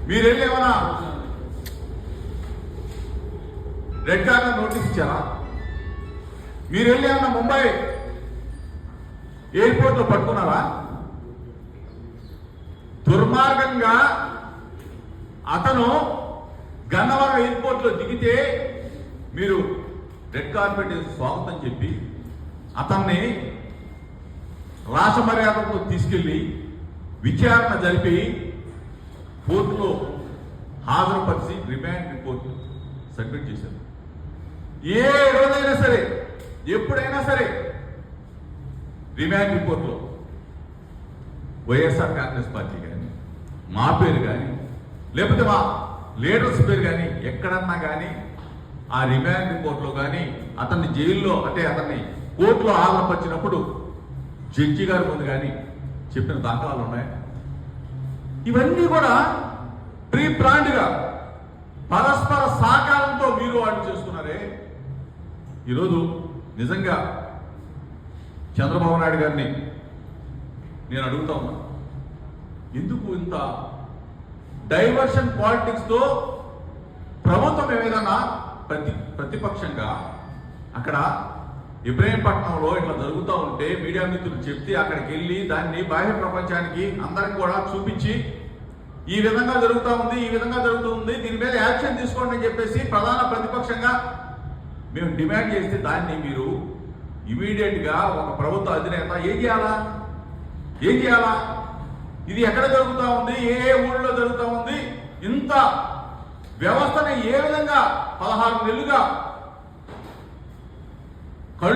మీరు వెళ్ళి ఏమైనా రెడ్ కార్నర్ నోటీస్ ఇచ్చారా? మీరు వెళ్ళి ఏమన్నా ముంబై ఎయిర్పోర్ట్ లో పట్టుకున్నారా? దుర్మార్గంగా అతను గన్నవరం ఎయిర్పోర్ట్ లో దిగితే మీరు రెడ్ కార్పెట్ స్వాగతం చెప్పి అతన్ని రాసమర్యాదతో తీసుకెళ్లి విచారణ జరిపి కోర్టులో హాజరుపరిచి రిమాండ్ రిపోర్ట్ సబ్మిట్ చేశారు. ఏ రోజైనా సరే, ఎప్పుడైనా సరే రిమాండ్ రిపోర్ట్లో వైఎస్ఆర్ కాంగ్రెస్ పార్టీ కానీ, మా పేరు కానీ, లేకపోతే మా లీడర్స్ పేరు కానీ ఎక్కడన్నా కానీ ఆ రిమాండ్ రిపోర్ట్లో కానీ అతన్ని జైల్లో అంటే అతన్ని కోర్టులో హాజరుపరిచినప్పుడు జడ్జి గారి ముందు కానీ చెప్పిన దాఖలాలు ఉన్నాయి. ఇవన్నీ కూడా ప్రీ ప్లాన్డ్గా పరస్పర సహకారంతో మీరు వాడు చేస్తున్నారే. ఈరోజు నిజంగా చంద్రబాబు నాయుడు గారిని నేను అడుగుతా ఉన్నా, ఎందుకు ఇంత డైవర్షన్ పాలిటిక్స్తో ప్రభుత్వం ఏదైనా ప్రతిపక్షంగా అక్కడ ఇబ్రహీంపట్నంలో ఇట్లా జరుగుతూ ఉంటే మీడియా మిత్రులు చెప్తే అక్కడికి వెళ్ళి దాన్ని బాహ్య ప్రపంచానికి అందరికి కూడా చూపించి ఈ విధంగా జరుగుతూ ఉంది, ఈ విధంగా జరుగుతుంది, దీని మీద యాక్షన్ తీసుకోండి అని చెప్పేసి ప్రధాన ప్రతిపక్షంగా మేము డిమాండ్ చేస్తే దాన్ని మీరు ఇమీడియట్ గా ఒక ప్రభుత్వ అధినేత ఏం చేయాలా? ఇది ఎక్కడ జరుగుతూ ఉంది, ఏ ఊళ్ళో జరుగుతూ ఉంది, ఇంత వ్యవస్థని ఏ విధంగా 16 నెలలుగా కళ్ళు